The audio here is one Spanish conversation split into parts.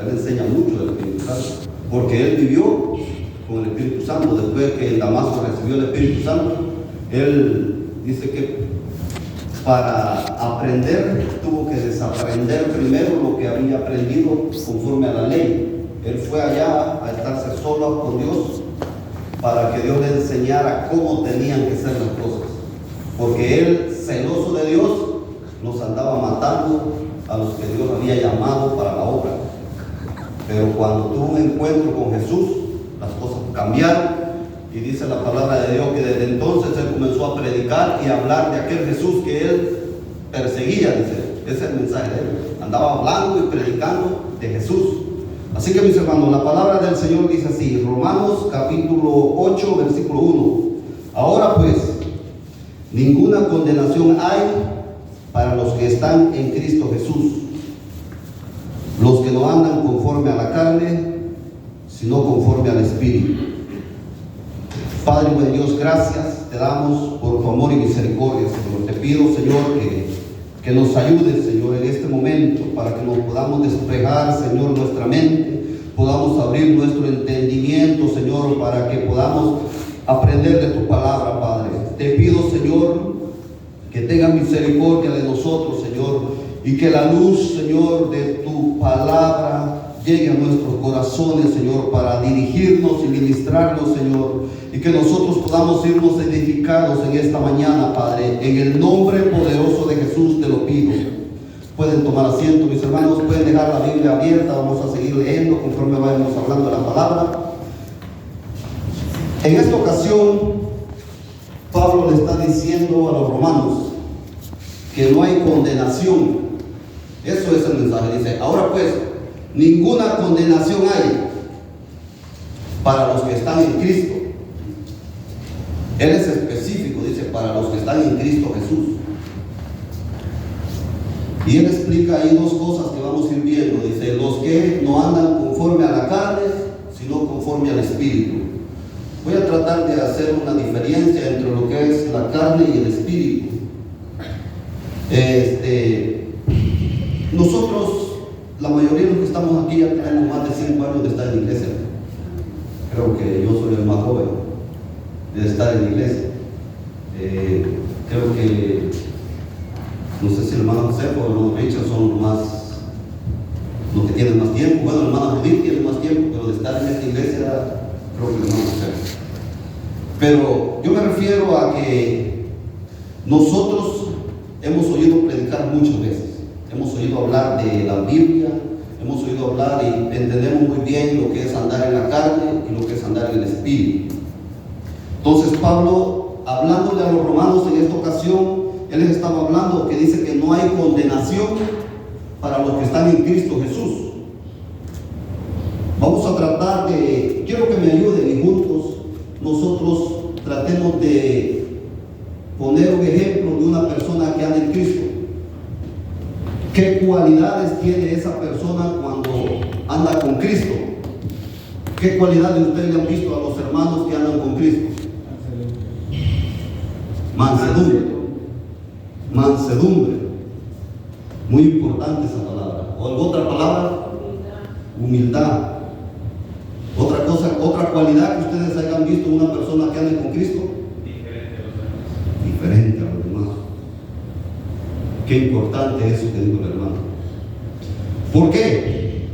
Él enseña mucho del Espíritu Santo, porque él vivió con el Espíritu Santo. Después que en Damasco recibió el Espíritu Santo, él dice que para aprender tuvo que desaprender primero lo que había aprendido conforme a la ley. Él fue allá a estarse solo con Dios para que Dios le enseñara cómo tenían que ser las cosas, porque él, celoso de Dios, los andaba matando a los que Dios había llamado para la obra. Pero cuando tuvo un encuentro con Jesús, las cosas cambiaron, y dice la palabra de Dios que desde entonces él comenzó a predicar y a hablar de aquel Jesús que él perseguía. Dice, ese es el mensaje de él, andaba hablando y predicando de Jesús. Así que, mis hermanos, la palabra del Señor dice así, Romanos capítulo 8, versículo 1. Ahora pues, ninguna condenación hay para los que están en Cristo Jesús, los que no andan conforme a la carne, sino conforme al Espíritu. Padre buen Dios, gracias te damos por tu amor y misericordia, Señor. Te pido, Señor, que nos ayudes, Señor, en este momento, para que nos podamos despejar, Señor, nuestra mente, podamos abrir nuestro entendimiento, Señor, para que podamos aprender de tu palabra, Padre. Te pido, Señor, que tengas misericordia de nosotros, Señor, y que la luz, Señor, de tu palabra llegue a nuestros corazones, Señor, para dirigirnos y ministrarnos, Señor, y que nosotros podamos irnos edificados en esta mañana, Padre. En el nombre poderoso de Jesús te lo pido. Pueden tomar asiento, mis hermanos, pueden dejar la Biblia abierta, vamos a seguir leyendo conforme vayamos hablando de la palabra. En esta ocasión, Pablo le está diciendo a los romanos que no hay condenación. Eso es el mensaje. Dice, ahora pues, ninguna condenación hay para los que están en Cristo. Él es específico, dice, para los que están en Cristo Jesús. Y él explica ahí dos cosas que vamos a ir viendo. Dice, los que no andan conforme a la carne, sino conforme al Espíritu. Voy a tratar de hacer una diferencia entre lo que es la carne y el Espíritu. Nosotros, la mayoría de los que estamos aquí ya tenemos más de 5 años de estar en la iglesia. Creo que yo soy el más joven de estar en la iglesia. Creo que, no sé si el hermano José o el hermano Richard son los que tienen más tiempo. Bueno, el hermano Judith tiene más tiempo, pero de estar en esta iglesia, creo que el hermano José. Pero yo me refiero a que nosotros hemos oído predicar muchas veces. Hemos oído hablar de la Biblia, hemos oído hablar y entendemos muy bien lo que es andar en la carne y lo que es andar en el Espíritu. Entonces Pablo, hablándole a los romanos en esta ocasión, él les estaba hablando que dice que no hay condenación para los que están en Cristo Jesús. Vamos a tratar de, quiero que me ayuden y juntos nosotros tratemos de poner un ejemplo de una persona que anda en Cristo. ¿Qué cualidades tiene esa persona cuando anda con Cristo? ¿Qué cualidades ustedes le han visto a los hermanos que andan con Cristo? Mansedumbre. Mansedumbre. Muy importante esa palabra. ¿O otra palabra? Humildad. Otra cosa, otra cualidad que ustedes hayan visto en una persona que ande con Cristo. Diferente a los demás. Qué importante es eso que dijo el hermano. ¿Por qué?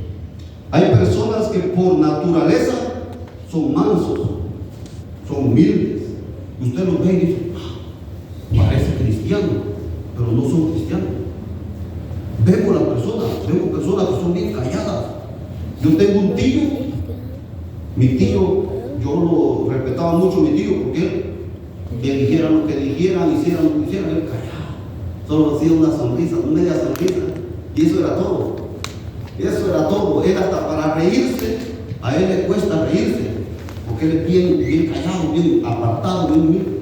Hay personas que por naturaleza son mansos, son humildes. Usted los ve y dice, parece cristiano, pero no son cristianos. Vemos personas que son bien calladas. Yo tengo un tío, mi tío, yo lo respetaba mucho a mi tío, porque él dijera lo que dijera, hiciera lo que hiciera, él callaba. Solo hacía una sonrisa, una media sonrisa, y eso era todo. Eso era todo. Él hasta para reírse, a él le cuesta reírse, porque él es bien callado, bien apartado, bien humilde.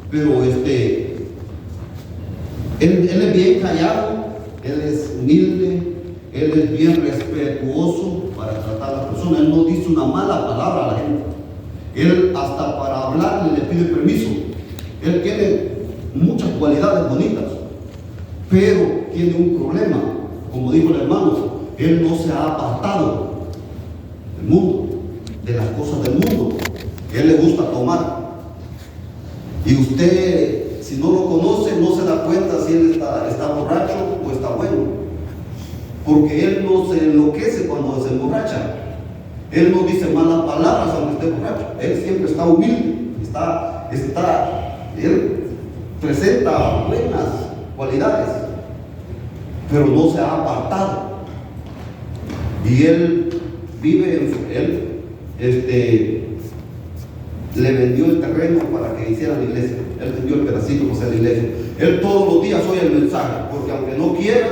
Pero él es bien callado, él es humilde, él es bien respetuoso para tratar a la persona. Él no dice una mala palabra a la gente. Él hasta para hablarle le pide permiso. Él tiene muchas cualidades bonitas, pero tiene un problema, como dijo el hermano, él no se ha apartado del mundo, de las cosas del mundo. Él le gusta tomar. Y usted, si no lo conoce, no se da cuenta si él está borracho o está bueno. Porque él no se enloquece cuando se emborracha. Él no dice malas palabras aunque esté borracho. Él siempre está humilde. Él presenta buenas cualidades, pero no se ha apartado. Y él vive, le vendió el terreno para que hiciera la iglesia. Él vendió el pedacito para hacer la iglesia. Él todos los días oye el mensaje, porque aunque no quiera,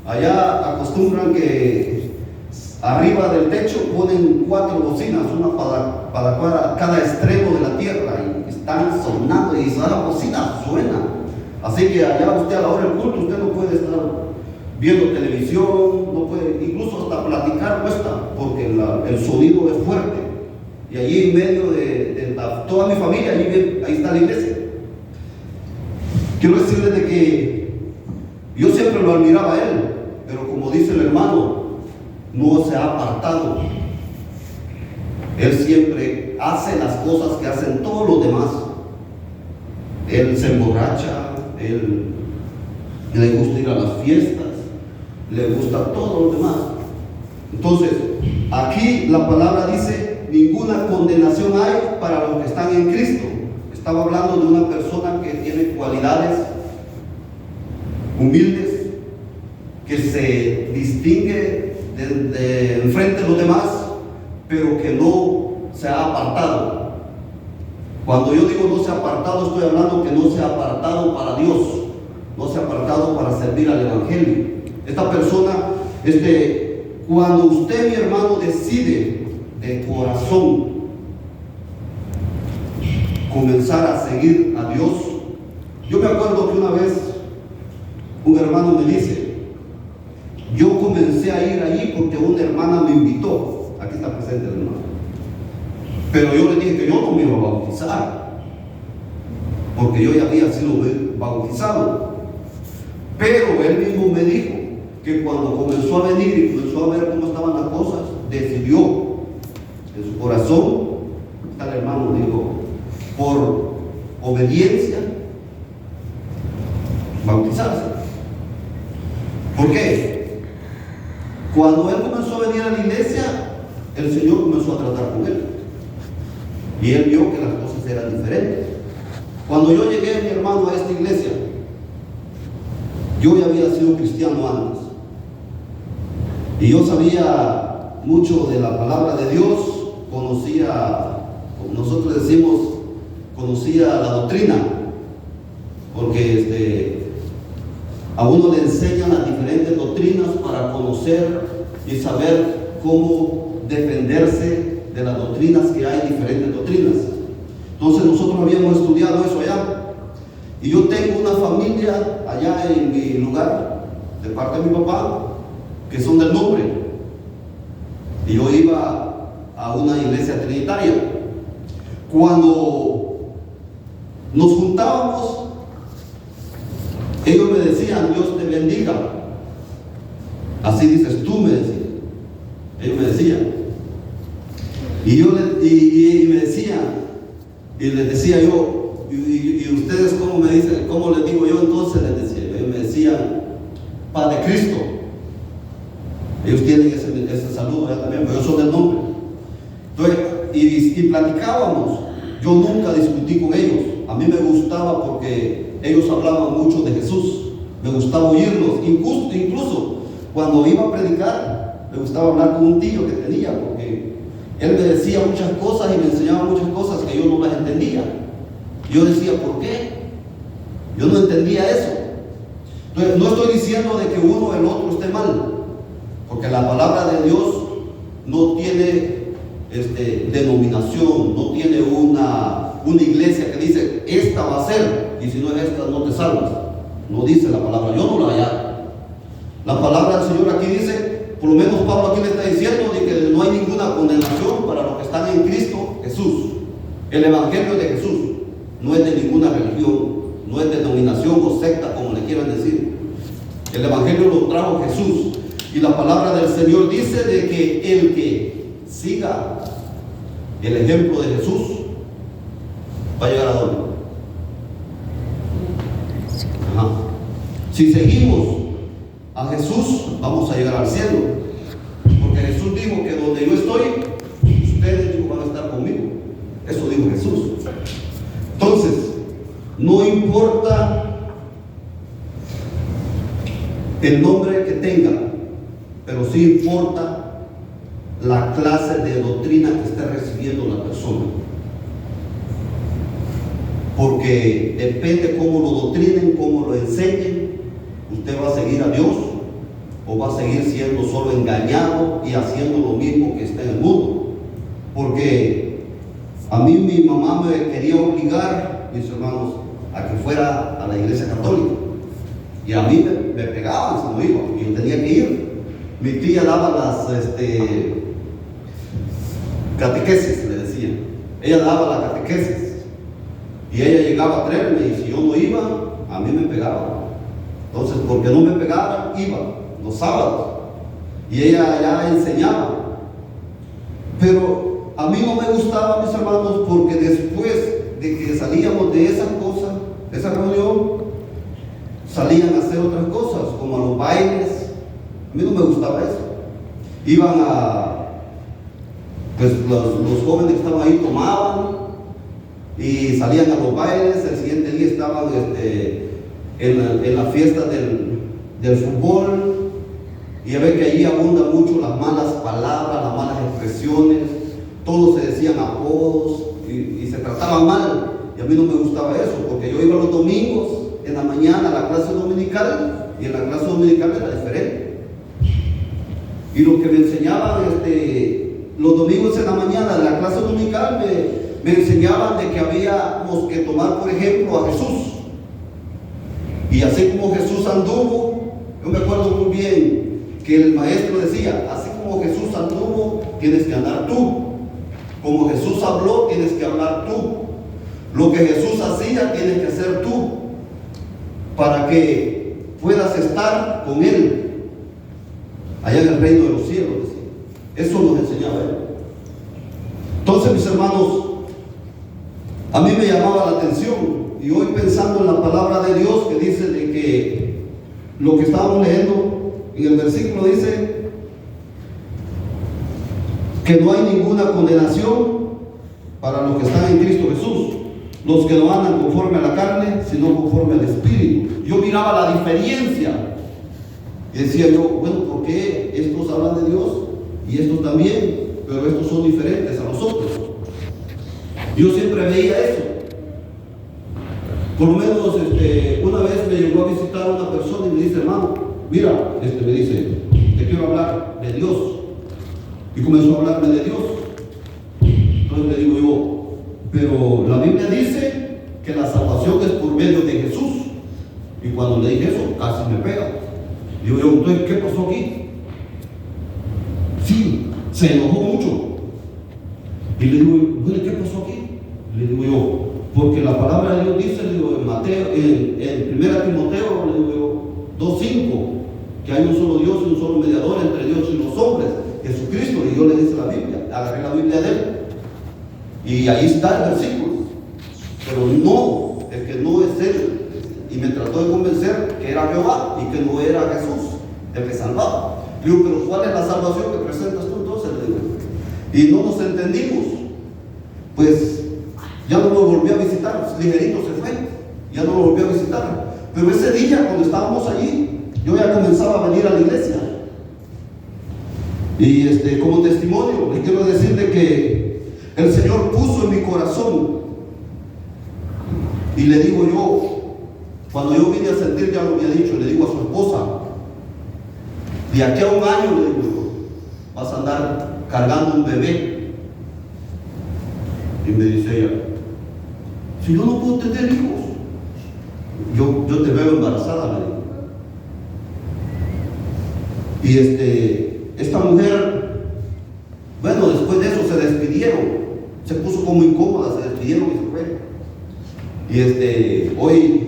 allá acostumbran que arriba del techo ponen 4 bocinas, una para cada extremo de la tierra, y están sonando, y esa bocina suena. Así que allá usted a la hora del culto, usted no puede estar viendo televisión, no puede, incluso hasta platicar cuesta, porque el sonido es fuerte. Y allí en medio de toda mi familia, ahí está la iglesia. Quiero decirles de que yo siempre lo admiraba a él, pero como dice el hermano, no se ha apartado. Él siempre hace las cosas que hacen todos los demás. Él se emborracha, él le gusta ir a las fiestas, le gusta todo lo demás. Entonces, aquí la palabra dice: ninguna condenación hay para los que están en Cristo. Estaba hablando de una persona que tiene cualidades humildes, que se distingue de enfrente de los demás, pero que no se ha apartado. Cuando yo digo no se ha apartado, estoy hablando que no se ha apartado para Dios, no se ha apartado para servir al Evangelio. Esta persona, cuando usted, mi hermano, decide de corazón comenzar a seguir a Dios. Yo me acuerdo que una vez un hermano me dice: yo comencé a ir allí porque una hermana me invitó. Aquí está presente el hermano. Pero yo le dije que yo no me iba a bautizar, porque yo ya había sido bautizado. Pero él mismo me dijo que cuando comenzó a venir y comenzó a ver cómo estaban las cosas, decidió en su corazón, está el hermano, dijo, por obediencia, bautizarse. ¿Por qué? Cuando él comenzó a venir a la iglesia, el Señor comenzó a tratar con él. Y él vio que las cosas eran diferentes. Cuando yo llegué, mi hermano, a esta iglesia, yo ya había sido cristiano antes. Y yo sabía mucho de la palabra de Dios, conocía, como nosotros decimos, conocía la doctrina, porque a uno le enseñan las diferentes doctrinas para conocer y saber cómo defenderse de las doctrinas, que hay diferentes doctrinas. Entonces nosotros habíamos estudiado eso allá. Y yo tengo una familia allá en mi lugar, de parte de mi papá, que son del nombre. Y yo iba a una iglesia trinitaria. Cuando nos juntábamos, ellos me decían: Dios te bendiga. Así dices tú, me decían. Ellos me decían. Y yo me decían, y les decía yo, y ustedes cómo me dicen, cómo les digo yo, entonces les decía, ellos me decían: paz de Cristo. Ellos tienen ese saludo allá también, pero yo soy del nombre. Entonces, y platicábamos. Yo nunca discutí con ellos. A mí me gustaba porque ellos hablaban mucho de Jesús. Me gustaba oírlos. Incluso cuando iba a predicar, me gustaba hablar con un tío que tenía, porque él me decía muchas cosas y me enseñaba muchas cosas que yo no las entendía. Yo decía: ¿por qué? Yo no entendía eso. Entonces, no estoy diciendo de que uno o el otro esté mal, porque la palabra de Dios no tiene denominación, no tiene una iglesia que dice: esta va a ser, y si no es esta no te salvas. No dice la palabra, yo no la hallo. La palabra del Señor aquí dice, por lo menos Pablo aquí le está diciendo, de que no hay ninguna condenación para los que están en Cristo Jesús. El Evangelio de Jesús no es de ninguna religión, no es de denominación o secta, como le quieran decir. El Evangelio lo trajo Jesús. Y la palabra del Señor dice de que el que siga el ejemplo de Jesús va a llegar a dónde. Ajá. Si seguimos a Jesús, vamos a llegar al cielo. Porque Jesús dijo que donde yo estoy, ustedes van a estar conmigo. Eso dijo Jesús. Entonces, no importa el nombre que tenga, pero sí importa la clase de doctrina que esté recibiendo la persona. Porque depende cómo lo doctrinen, cómo lo enseñen, usted va a seguir a Dios o va a seguir siendo solo engañado y haciendo lo mismo que está en el mundo. Porque a mí mi mamá me quería obligar, mis hermanos, a que fuera a la iglesia católica. Y a mí me pegaban si no iba, y yo tenía que ir. Mi tía daba las catequesis, le decían. Ella daba la catequesis. Y ella llegaba a traerme, y si yo no iba, a mí me pegaba. Entonces, porque no me pegaba, iba los sábados. Y ella ya enseñaba. Pero a mí no me gustaba, mis hermanos, porque después de que salíamos de esa cosa, de esa reunión, salían a hacer otras cosas, como a los bailes. A mí no me gustaba eso. Iban pues los jóvenes que estaban ahí tomaban y salían a los bailes. El siguiente día estaban en la fiesta del fútbol, y a ver que allí abundan mucho las malas palabras, las malas expresiones. Todos se decían apodos y se trataban mal, y a mí no me gustaba eso, porque yo iba los domingos en la mañana a la clase dominical, y en la clase dominical era diferente. Y lo que me enseñaban los domingos en la mañana de la clase dominical me enseñaban de que habíamos que tomar, por ejemplo, a Jesús. Y así como Jesús anduvo, yo me acuerdo muy bien que el maestro decía, así como Jesús anduvo, tienes que andar tú. Como Jesús habló, tienes que hablar tú. Lo que Jesús hacía, tienes que hacer tú, para que puedas estar con Él allá en el reino de los cielos. Eso nos enseñaba Él. Entonces, mis hermanos, a mí me llamaba la atención, y hoy pensando en la palabra de Dios que dice de que lo que estábamos leyendo en el versículo dice que no hay ninguna condenación para los que están en Cristo Jesús, los que no andan conforme a la carne, sino conforme al Espíritu. Yo miraba la diferencia y decía yo, bueno, ¿por qué estos hablan de Dios y estos también? Pero estos son diferentes a nosotros. Yo siempre veía eso. Por lo menos una vez me llegó a visitar una persona y me dice, hermano, mira, me dice, te quiero hablar de Dios. Y comenzó a hablarme de Dios. Entonces le digo yo, pero la Biblia dice que la salvación es por medio de Jesús. Y cuando le dije eso, casi me pega. Digo yo, entonces, ¿qué pasó aquí? Sí, se enojó mucho. Y le digo, bueno, ¿qué pasó aquí? Le digo yo, porque la palabra de Dios dice, le digo, en Mateo, en 1 Timoteo, le digo yo, 2:5, que hay un solo Dios y un solo mediador entre Dios y los hombres, Jesucristo. Y yo le dice la Biblia, agarré la Biblia de él, y ahí está el versículo. Pero no, es que no es él. Y me trató de convencer que era Jehová y que no era Jesús el que salvaba. Le digo, pero ¿cuál es la salvación que presentas tú entonces? Le digo. Y no nos entendimos. Pues ya no lo volví a visitar, ligerito se fue, ya no lo volví a visitar. Pero ese día, cuando estábamos allí, yo ya comenzaba a venir a la iglesia. Y como testimonio, les quiero decirle que el Señor puso en mi corazón, y le digo yo, cuando yo vine a sentir, ya lo había dicho, le digo a su esposa, de aquí a un año, le digo yo, vas a andar cargando un bebé. Y me dice ella, si yo no puedo tener hijos, yo te veo embarazada, le digo. Y esta mujer, bueno, después de eso se despidieron, se puso como incómoda, se despidieron y se fue. Y hoy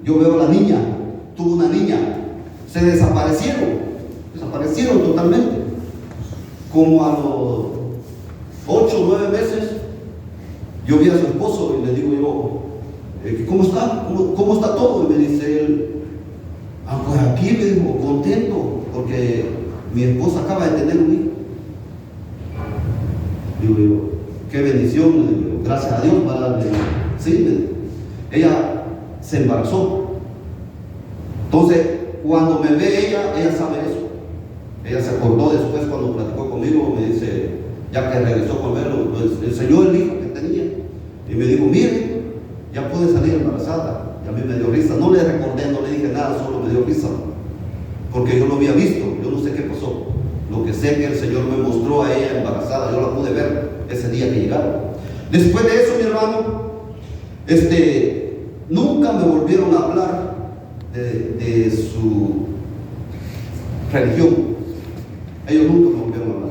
yo veo a la niña, tuvo una niña, se desaparecieron. desaparecieron totalmente. Como a los 8 o 9 meses, yo vi a su esposo y le digo yo, ¿cómo está? ¿Cómo está todo? Y me dice él, pues aquí, me dijo, contento, porque mi esposa acaba de tener un hijo. Digo yo, qué bendición, le digo, gracias a Dios, para sí, ella se embarazó. Entonces, cuando me ve ella sabe eso. Ella se acordó después cuando platicó conmigo, me dice, ya que regresó con verlo, pues, le enseñó el hijo que tenía. Y me dijo, mire, ya puede salir embarazada. Y a mí me dio risa. No le recordé, no le dije nada, solo me dio risa. Porque yo lo había visto, yo no sé qué pasó. Lo que sé que el Señor me mostró a ella embarazada, yo la pude ver ese día que llegaron. Después de eso, mi hermano, nunca me volvieron a hablar de su religión. Ellos nunca me volvieron a hablar.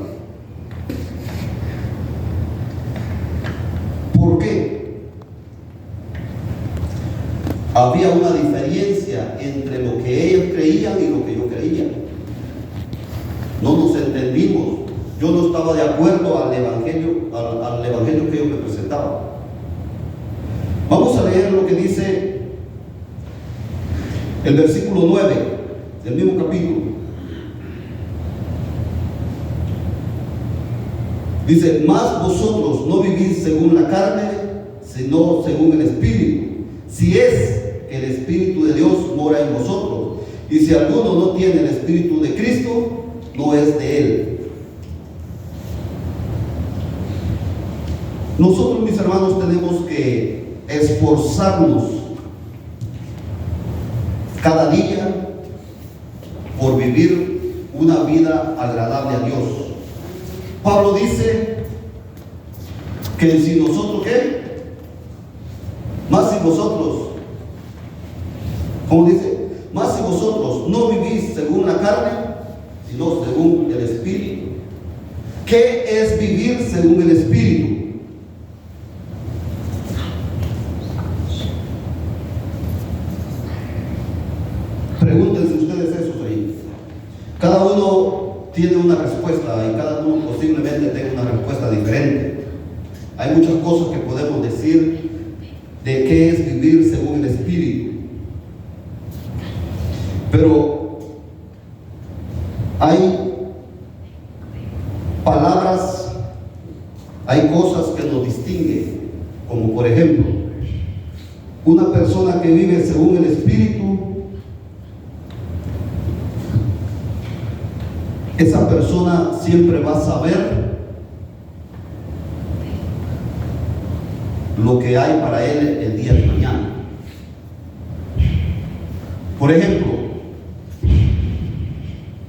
¿Por qué? Había una diferencia entre lo que ellos creían y lo que yo creía. No nos entendimos. Yo no estaba de acuerdo al evangelio que ellos me presentaban. Vamos a leer lo que dice el versículo 9 del mismo capítulo. Dice, mas vosotros no vivís según la carne, sino según el Espíritu. Si es que el Espíritu de Dios mora en vosotros. Y si alguno no tiene el Espíritu de Cristo, no es de Él. Nosotros, mis hermanos, tenemos que esforzarnos cada día por vivir una vida agradable a Dios. Pablo dice que si nosotros, ¿qué? Más si vosotros, ¿cómo dice? Más si vosotros no vivís según la carne, sino según el Espíritu. ¿Qué es vivir según el Espíritu? Pregúntense ustedes eso ahí. Cada uno tiene una respuesta y cada uno posiblemente tenga una respuesta diferente. Hay muchas cosas que podemos decir de qué es vivir según el Espíritu. Pero hay palabras, hay cosas que nos distinguen, como por ejemplo, una persona que vive según el Espíritu, esa persona siempre va a saber lo que hay para él el día de mañana. Por ejemplo,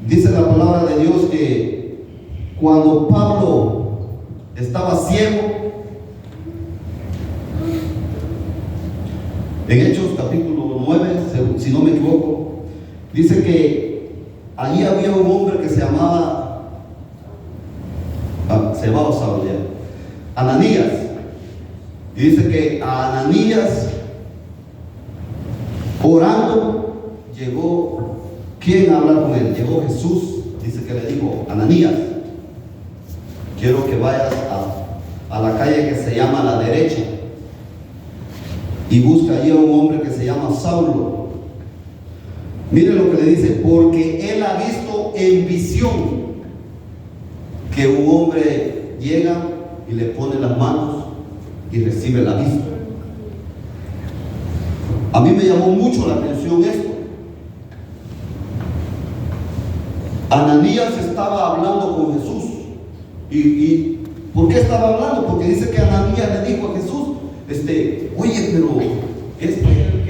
dice la palabra de Dios que cuando Pablo estaba ciego, en Hechos capítulo 9, si no me equivoco, dice que allí había un hombre que se llamaba Saulo, Ananías. Y dice que a Ananías, orando, llegó, ¿quién habla con él? Llegó Jesús. Dice que le dijo, Ananías, quiero que vayas a la calle que se llama La Derecha y busca allí a un hombre que se llama Saulo. Mire lo que le dice, porque él ha visto en visión que un hombre llega y le pone las manos y recibe la vista. A mí me llamó mucho la atención esto. Ananías estaba hablando con Jesús. ¿Y por qué estaba hablando? Porque dice que Ananías le dijo a Jesús, oye, pero es el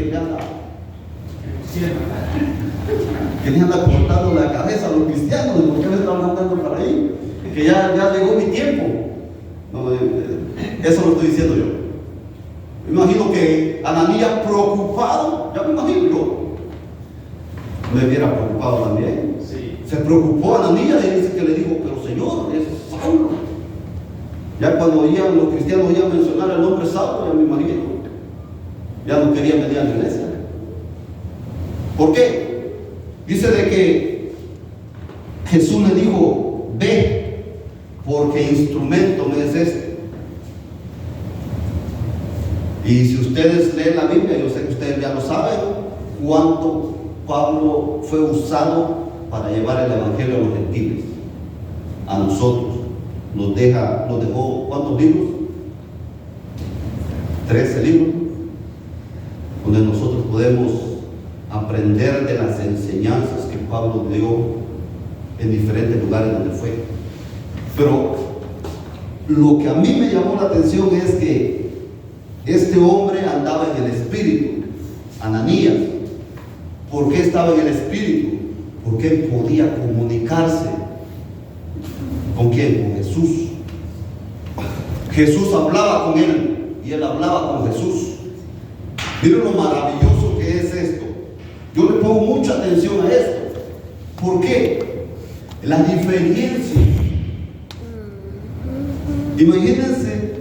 que le anda cortando la cabeza a los cristianos, ¿por qué me están mandando para ahí? Que ya llegó mi tiempo. No, eso lo estoy diciendo yo. Me imagino que Ananías preocupado, ya me imagino yo, me hubiera preocupado también. Sí. Se preocupó Ananías y dice que le dijo, pero Señor, es Saulo. Ya cuando oían los cristianos oían mencionar el nombre Saulo, ya me imagino, ya no querían venir a la iglesia. ¿Por qué? Dice de que Jesús le dijo: ve, porque instrumento me es este. Y si ustedes leen la Biblia, yo sé que ustedes ya lo saben, cuánto Pablo fue usado para llevar el evangelio a los gentiles. A nosotros nos dejó ¿cuántos libros? 13 libros, donde nosotros podemos aprender de las enseñanzas que Pablo dio en diferentes lugares donde fue. Pero lo que a mí me llamó la atención es que este hombre andaba en el Espíritu, Ananías. ¿Por qué estaba en el Espíritu? Porque él podía comunicarse. ¿Con quién? Con Jesús. Jesús hablaba con él y él hablaba con Jesús. Miren lo maravilloso que es esto. Yo le pongo mucha atención a esto. ¿Por qué? La diferencia. Imagínense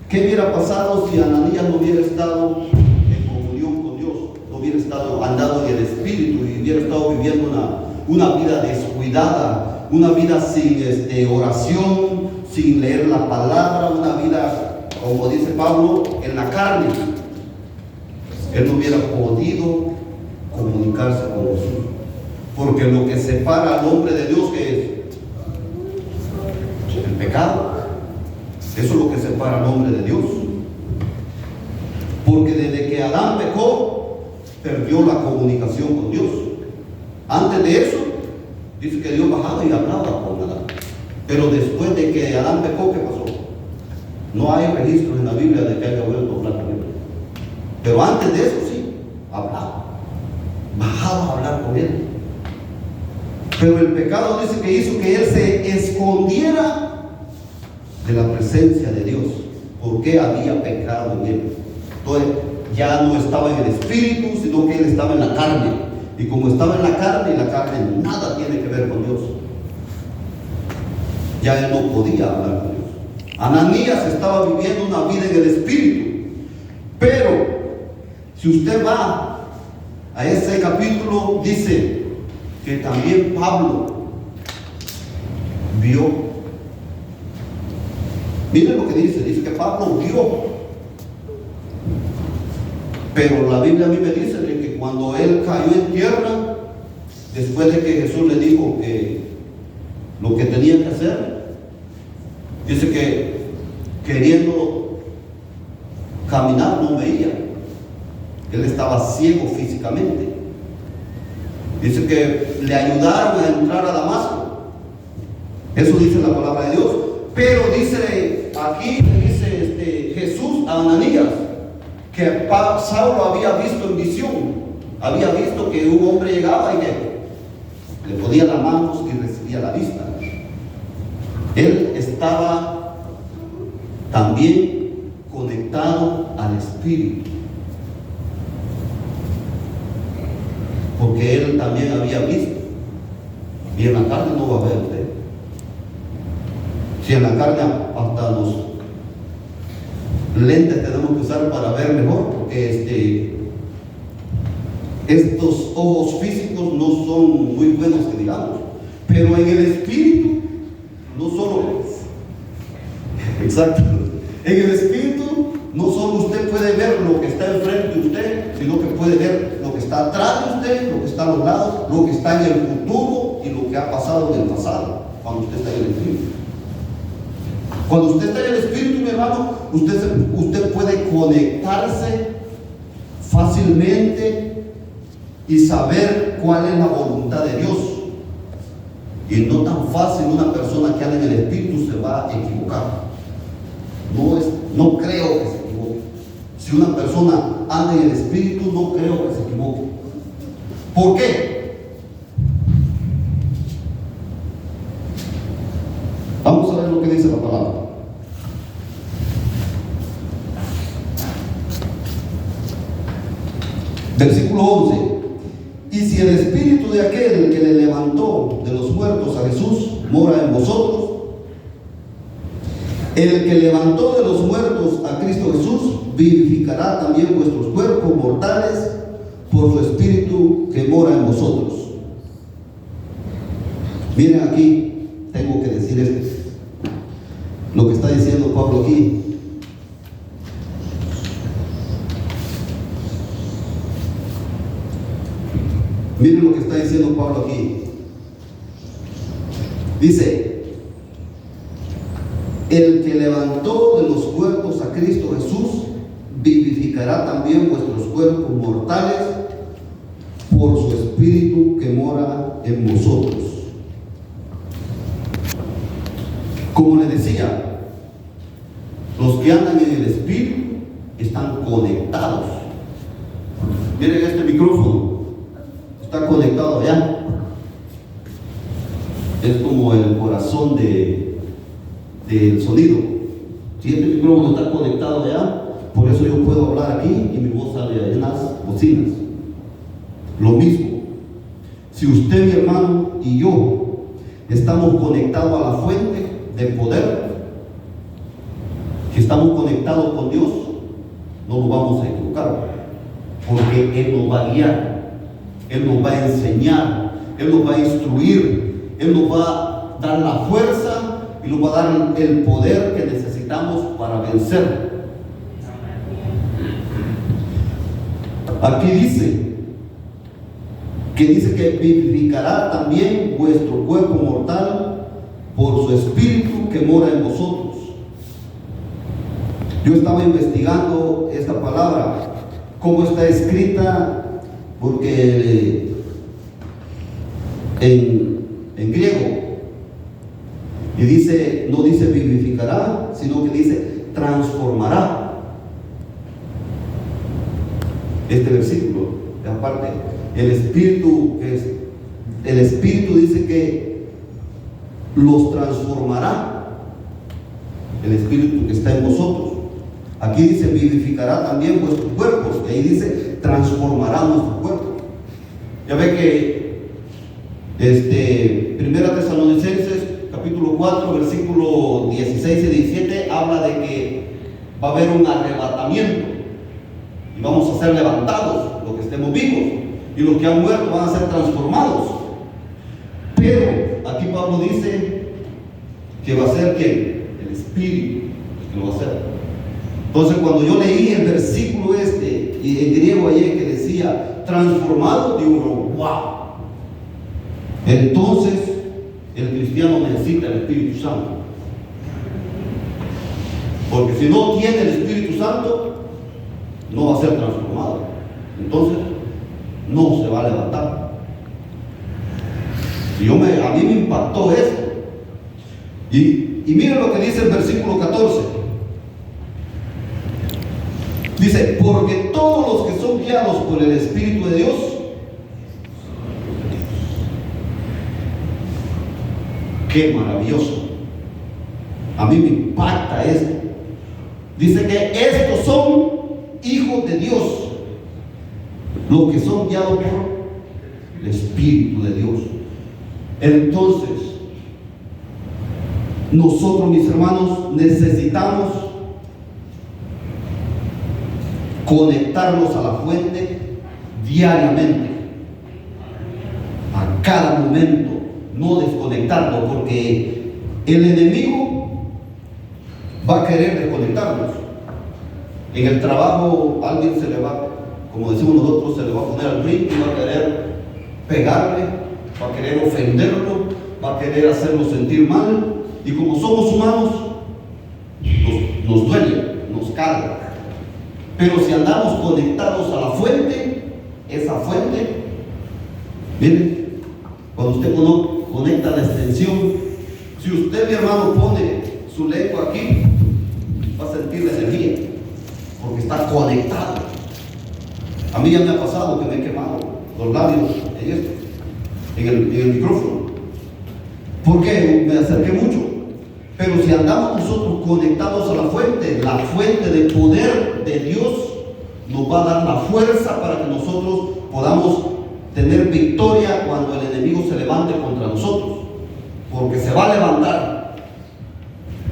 qué hubiera pasado si Ananías no hubiera estado en comunión con Dios, no hubiera estado andado en el Espíritu y hubiera estado viviendo una vida descuidada, una vida sin oración, sin leer la palabra, una vida, como dice Pablo, en la carne. Él no hubiera podido comunicarse con Jesús. Porque lo que separa al hombre de Dios, ¿qué es? El pecado. Eso es lo que separa al hombre de Dios. Porque desde que Adán pecó, perdió la comunicación con Dios. Antes de eso, dice que Dios bajaba y hablaba con Adán. Pero después de que Adán pecó, ¿qué pasó? No hay registros en la Biblia de que haya vuelto a hablar con él. Pero antes de eso sí, hablaba. Bajaba a hablar con él. Pero el pecado dice que hizo que él se escondiera de la presencia de Dios, porque había pecado en él. Entonces ya no estaba en el Espíritu, sino que él estaba en la carne. Y como estaba en la carne nada tiene que ver con Dios. Ya él no podía hablar con Dios. Ananías estaba viviendo una vida en el Espíritu. Pero si usted va a ese capítulo, dice que también Pablo vio. Miren lo que dice que Pablo vio. Pero la Biblia a mí me dice que cuando él cayó en tierra, después de que Jesús le dijo que lo que tenía que hacer, dice que queriendo caminar no veía. Él estaba ciego físicamente. Dice que le ayudaron a entrar a Damasco. Eso dice la palabra de Dios. Pero dice aquí, dice Jesús a Ananías, que Saulo había visto en visión. Había visto que un hombre llegaba y que le ponía las manos y recibía la vista. Él estaba también conectado al Espíritu. Porque él también había visto. Y en la carne no va a ver usted. Si en la carne hasta los lentes tenemos que usar para ver mejor, porque estos ojos físicos no son muy buenos que digamos. Pero en el Espíritu, no solo exacto, en el Espíritu no solo usted puede ver lo que está enfrente de usted, sino que puede ver lo que está atrás de usted, lo que está a los lados, lo que está en el futuro y lo que ha pasado en el pasado, cuando usted está en el Espíritu. Cuando usted está en el Espíritu, mi hermano, usted puede conectarse fácilmente y saber cuál es la voluntad de Dios. Y no tan fácil una persona que anda en el Espíritu se va a equivocar. No creo que se equivoque. Si una persona anda en el Espíritu, no creo que se equivoque. ¿Por qué? Vamos a ver lo que dice la palabra. Versículo 11. Y si el Espíritu de aquel que le levantó de los muertos a Jesús mora en vosotros, el que levantó de los muertos a Cristo Jesús vivificará también vuestros cuerpos mortales por su Espíritu que mora en vosotros. Miren aquí, tengo que decir esto, lo que está diciendo Pablo aquí. Miren lo que está diciendo Pablo aquí. Dice: el que levantó de los muertos a Cristo Jesús vivificará también vuestros cuerpos mortales por su Espíritu que mora en vosotros. Como les decía, los que andan en el Espíritu están conectados. Miren este micrófono, está conectado allá. Es como el corazón del sonido. Si este micrófono está conectado allá, por eso yo puedo hablar aquí y mi voz sale allá en las bocinas. Lo mismo, si usted, mi hermano, y yo estamos conectados a la fuente de poder, si estamos conectados con Dios, no nos vamos a equivocar, porque Él nos va a guiar, Él nos va a enseñar, Él nos va a instruir, Él nos va a dar la fuerza y nos va a dar el poder que necesitamos para vencer. Aquí dice que vivificará también vuestro cuerpo mortal por su Espíritu que mora en vosotros. Yo estaba investigando esta palabra, cómo está escrita, porque en griego, y dice, no dice vivificará, sino que dice transformará. Este versículo, aparte, el Espíritu dice que los transformará, el Espíritu que está en vosotros. Aquí dice vivificará también vuestros cuerpos, y ahí dice transformará nuestro cuerpo. Ya ve que Primera Tesalonicenses capítulo 4 versículo 16 y 17 habla de que va a haber un arrebatamiento y vamos a ser levantados, los que estemos vivos, y los que han muerto van a ser transformados. Pero aquí Pablo dice que va a ser ¿quién? El Espíritu el que lo va a hacer. Entonces, cuando yo leí el versículo y en griego ayer que decía transformado, digo, wow. Entonces el cristiano necesita el Espíritu Santo, porque si no tiene el Espíritu Santo no va a ser transformado, entonces no se va a levantar. Y a mí me impactó esto. Y miren lo que dice el versículo 14. Dice: porque todos los que son guiados por el Espíritu de Dios, qué maravilloso, a mí me impacta esto. Dice que estos son hijos de Dios, los que son guiados por el Espíritu de Dios. Entonces, nosotros, mis hermanos, necesitamos conectarnos a la fuente diariamente, a cada momento, no desconectarnos, porque el enemigo va a querer desconectarnos. En el trabajo alguien se le va, como decimos nosotros, se le va a poner al brinco y va a querer pegarle, va a querer ofenderlo, va a querer hacerlo sentir mal, y como somos humanos nos duele, nos carga. Pero si andamos conectados a la fuente, esa fuente, miren, cuando usted conecta la extensión, si usted, mi hermano, pone su lengua aquí, va a sentir la energía, porque está conectado. A mí ya me ha pasado que me he quemado los labios en el micrófono, porque me acerqué mucho. Pero si andamos nosotros conectados a la fuente de poder de Dios nos va a dar la fuerza para que nosotros podamos tener victoria cuando el enemigo se levante contra nosotros, porque se va a levantar,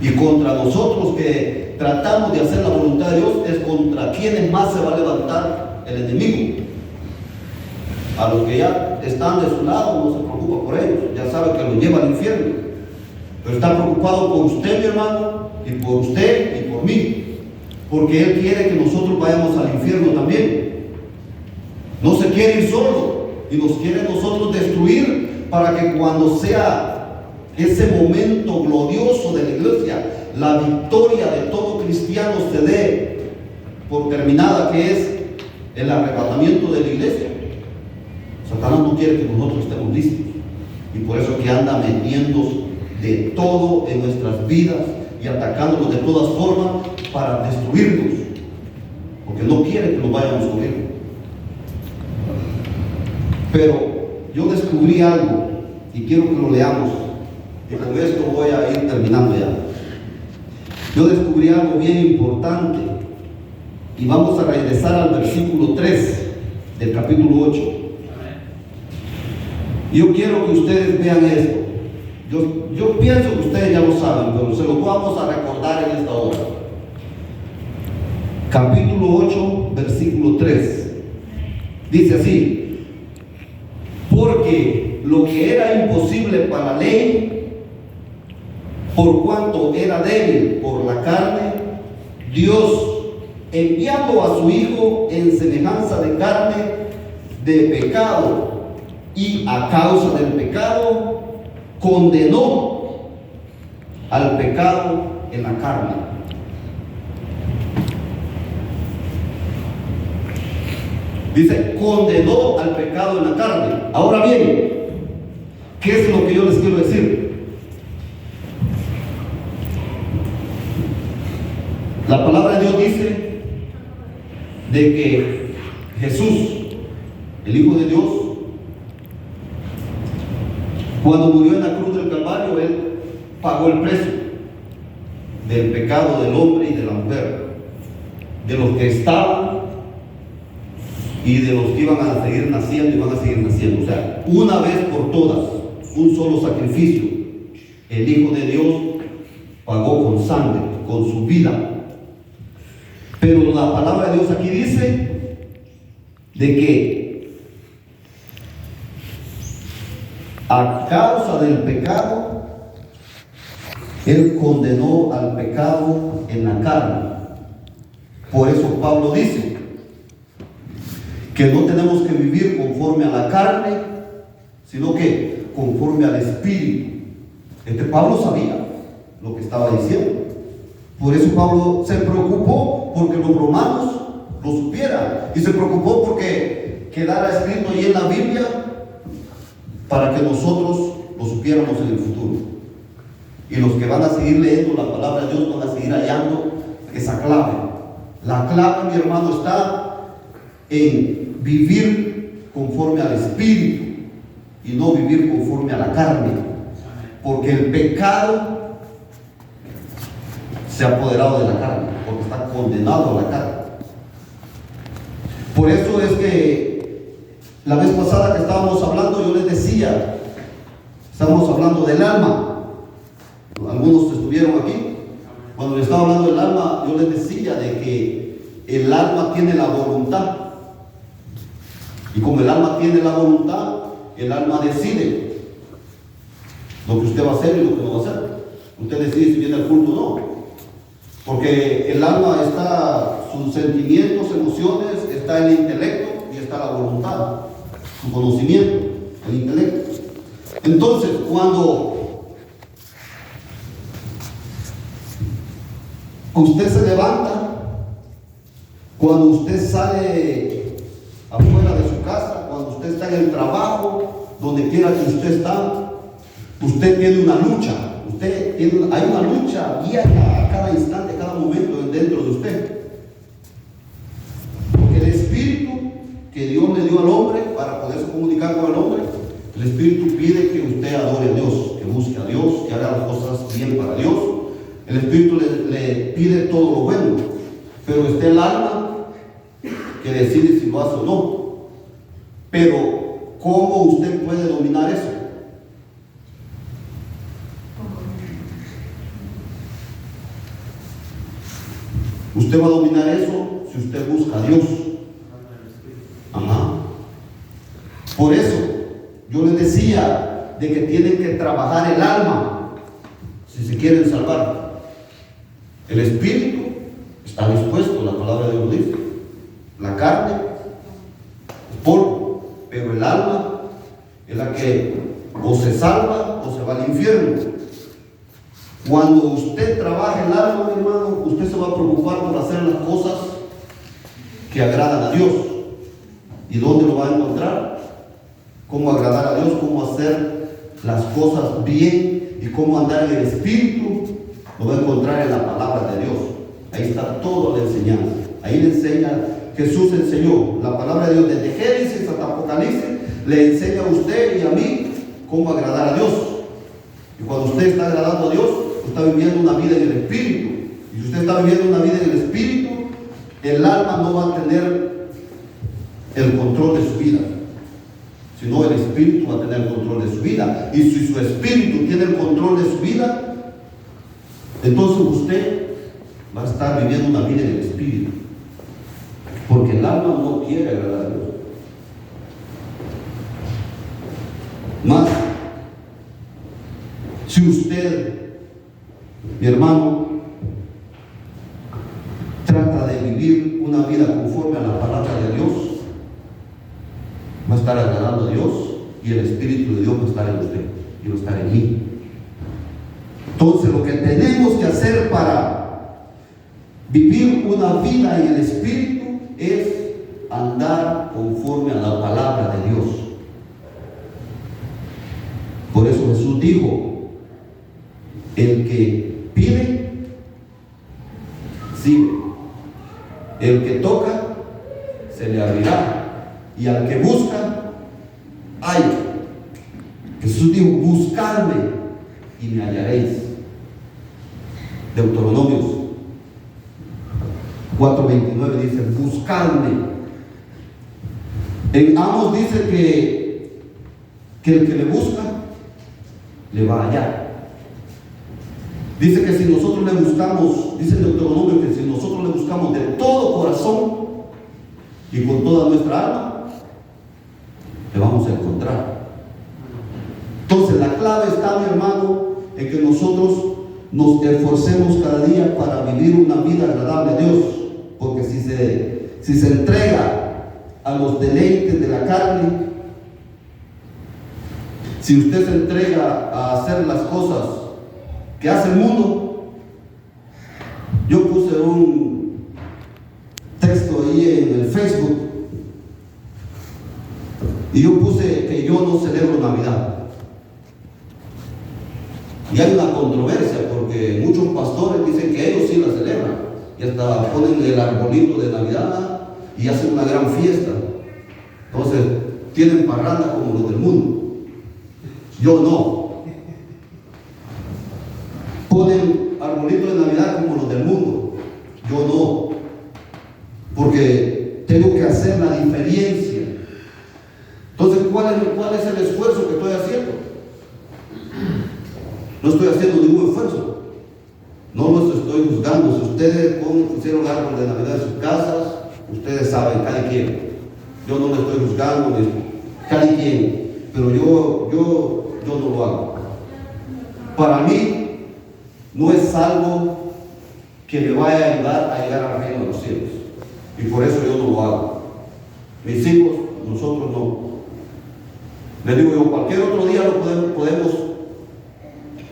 y contra nosotros que tratamos de hacer la voluntad de Dios es contra quienes más se va a levantar el enemigo. A los que ya están de su lado no se preocupa por ellos, ya sabe que los lleva al infierno. Pero está preocupado por usted, mi hermano, y por usted y por mí, porque Él quiere que nosotros vayamos al infierno también. No se quiere ir solo y nos quiere nosotros destruir para que cuando sea ese momento glorioso de la iglesia, la victoria de todo cristiano se dé por terminada, que es el arrebatamiento de la iglesia. Satanás no quiere que nosotros estemos listos, y por eso que anda metiendo de todo en nuestras vidas y atacándonos de todas formas para destruirnos, porque no quiere que nos vayamos con Él. Pero yo descubrí algo y quiero que lo leamos, y con esto voy a ir terminando ya. Yo descubrí algo bien importante, y vamos a regresar al versículo 3 del capítulo 8. Yo quiero que ustedes vean esto. Yo pienso que ustedes ya lo saben, pero se lo vamos a recordar en esta hora. Capítulo 8, versículo 3. Dice así: porque lo que era imposible para la ley, por cuanto era débil por la carne, Dios, enviando a su Hijo en semejanza de carne, de pecado, y a causa del pecado, condenó al pecado en la carne. Dice, condenó al pecado en la carne. Ahora bien, ¿qué es lo que yo les quiero decir? La palabra de Dios dice de que Jesús, el Hijo de Dios, cuando murió en la cruz del Calvario, Él pagó el precio del pecado del hombre y de la mujer, de los que estaban y de los que iban a seguir naciendo y van a seguir naciendo. O sea, una vez por todas, un solo sacrificio. El Hijo de Dios pagó con sangre, con su vida. Pero la palabra de Dios aquí dice de que a causa del pecado, Él condenó al pecado en la carne. Por eso Pablo dice que no tenemos que vivir conforme a la carne, sino que conforme al Espíritu. Pablo sabía lo que estaba diciendo. Por eso Pablo se preocupó porque los romanos lo supieran, y se preocupó porque quedara escrito ahí en la Biblia para que nosotros lo supiéramos en el futuro. Y los que van a seguir leyendo la palabra de Dios van a seguir hallando esa clave. La clave, mi hermano, está en vivir conforme al Espíritu y no vivir conforme a la carne, porque el pecado se ha apoderado de la carne, porque está condenado a la carne. Por eso es que la vez pasada que estábamos hablando, yo les decía, estábamos hablando del alma. Algunos estuvieron aquí. Cuando les estaba hablando del alma, yo les decía de que el alma tiene la voluntad. Y como el alma tiene la voluntad, el alma decide lo que usted va a hacer y lo que no va a hacer. Usted decide si viene al culto o no. Porque el alma está, sus sentimientos, emociones, está el intelecto y está la voluntad, su conocimiento, el intelecto. Entonces, cuando usted se levanta, cuando usted sale afuera de su casa, cuando usted está en el trabajo, donde quiera que usted está, usted tiene una lucha. Hay una lucha diaria a cada instante, a cada momento dentro de usted. Porque el espíritu que Dios le dio al hombre para poderse comunicar con el hombre, el espíritu pide que usted adore a Dios, que busque a Dios, que haga las cosas bien para Dios. El espíritu le pide todo lo bueno, pero está el alma que decide si lo hace o no. Pero ¿cómo usted puede dominar eso? Usted va a dominar eso si usted busca a Dios. Ajá. Por eso yo les decía de que tienen que trabajar el alma si se quieren salvar. El espíritu está dispuesto, la palabra de Dios dice. La carne es polvo, pero el alma es la que o se salva o se va al infierno. Cuando usted trabaja el alma, mi hermano, usted se va a preocupar por hacer las cosas que agradan a Dios. ¿Y dónde lo va a encontrar? Cómo agradar a Dios, cómo hacer las cosas bien y cómo andar en el espíritu, lo va a encontrar en la palabra de Dios. Ahí está toda la enseñanza. Ahí le enseña, Jesús enseñó la palabra de Dios desde Génesis hasta Apocalipsis, le enseña a usted y a mí cómo agradar a Dios. Y cuando usted está agradando a Dios, está viviendo una vida en el espíritu. Y si usted está viviendo una vida en el espíritu, el alma no va a tener el control de su vida, sino el espíritu va a tener el control de su vida. Y si su espíritu tiene el control de su vida, entonces usted va a estar viviendo una vida en el espíritu, porque el alma no quiere agradar a Dios. Más, si usted, mi hermano, trata de vivir una vida conforme a la palabra de Dios, va a estar agradando a Dios y el Espíritu de Dios va a estar en usted y va a estar en mí. Entonces, lo que tenemos que hacer para vivir una vida en el Espíritu es andar conforme a la palabra de Dios. Por eso Jesús dijo: el que pide, recibe; el que toca, se le abrirá; y al que busca, hay. Jesús dijo: buscadme y me hallaréis. Deuteronomios 4:29 dice: buscadme. En Amos dice que el que le busca, le va a hallar. Dice que si nosotros le buscamos, dice el Deuteronomio, que si nosotros le buscamos de todo corazón y con toda nuestra alma, le vamos a encontrar. Entonces la clave está, mi hermano, en que nosotros nos esforcemos cada día para vivir una vida agradable a Dios. Porque si se entrega a los deleites de la carne, si usted se entrega a hacer las cosas que hace el mundo, yo puse un texto ahí en el Facebook y yo puse que yo no celebro Navidad. Y hay una controversia porque muchos pastores dicen que ellos sí la celebran y hasta ponen el arbolito de Navidad y hacen una gran fiesta. Entonces tienen parranda como los del mundo. Yo no. Ponen arbolito de Navidad como los del mundo. Yo no. Porque tengo que hacer la diferencia. Entonces, ¿cuál es el esfuerzo que estoy haciendo? No estoy haciendo ningún esfuerzo. No los estoy juzgando. Si ustedes pusieron árbol de Navidad en sus casas, ustedes saben, cada quien. Yo no le estoy juzgando, cada quien. Pero yo no lo hago. Para mí no es algo que me vaya a ayudar a llegar al reino de los cielos. Y por eso yo no lo hago. Mis hijos, nosotros no. Les digo yo, cualquier otro día lo podemos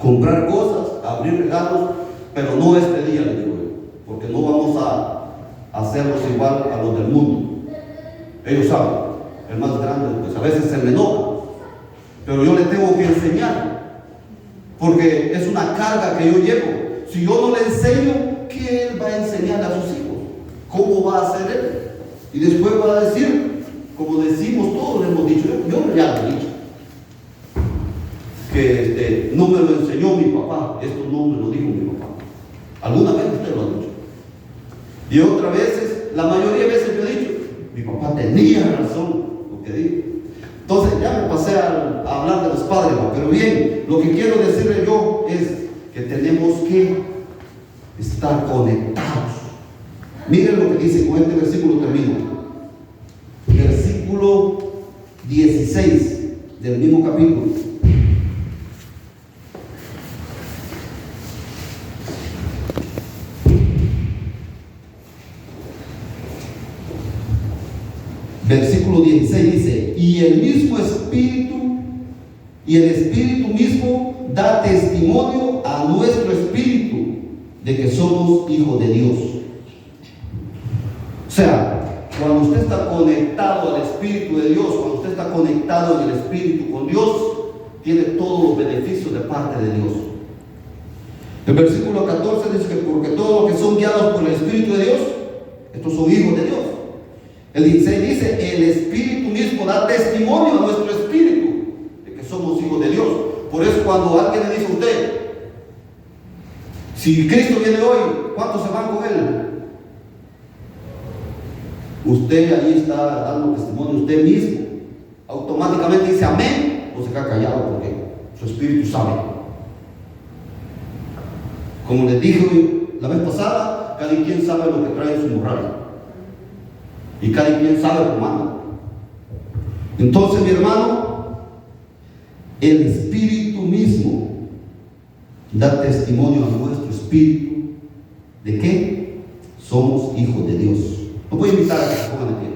comprar cosas, abrir regalos, pero no este día, les digo yo, porque no vamos a hacerlos igual a los del mundo. Ellos saben, el más grande, pues a veces se me enoja, pero yo le tengo que enseñar, porque es una carga que yo llevo. Si yo no le enseño, ¿qué él va a enseñar a sus hijos? ¿Cómo va a hacer él? Y después va a decir, como decimos todos, le hemos dicho, yo ya lo he dicho, que no me lo enseñó mi papá, esto no me lo dijo mi papá. Alguna vez usted lo ha dicho. Y otras veces, la mayoría de veces yo he dicho, mi papá tenía razón lo que dijo. Entonces ya me pasé a hablar de los padres, ¿no? Pero bien, lo que quiero decirle yo es que tenemos que estar conectados. Miren lo que dice, con este versículo termino. Versículo 16 del mismo capítulo. Versículo 16 dice: y el mismo Espíritu, y el Espíritu mismo da testimonio a nuestro espíritu de que somos hijos de Dios. O sea, cuando usted está conectado al Espíritu de Dios, cuando usted está conectado en el Espíritu con Dios, tiene todos los beneficios de parte de Dios. El versículo 14 dice que porque todos los que son guiados por el Espíritu de Dios, estos son hijos de Dios. El 16 dice: el Espíritu mismo da testimonio a nuestro espíritu de que somos hijos de Dios. Por eso cuando alguien le dice a usted: si Cristo viene hoy, ¿cuántos se van con Él? Usted allí está dando testimonio usted mismo. Automáticamente dice amén, o se queda callado porque su espíritu sabe. Como les dije la vez pasada, cada quien sabe lo que trae en su morral. Y cada quien sabe cómo anda. Entonces, mi hermano, el Espíritu mismo da testimonio a nuestro espíritu de que somos hijos de Dios. Los voy a invitar a que se pongan de pie.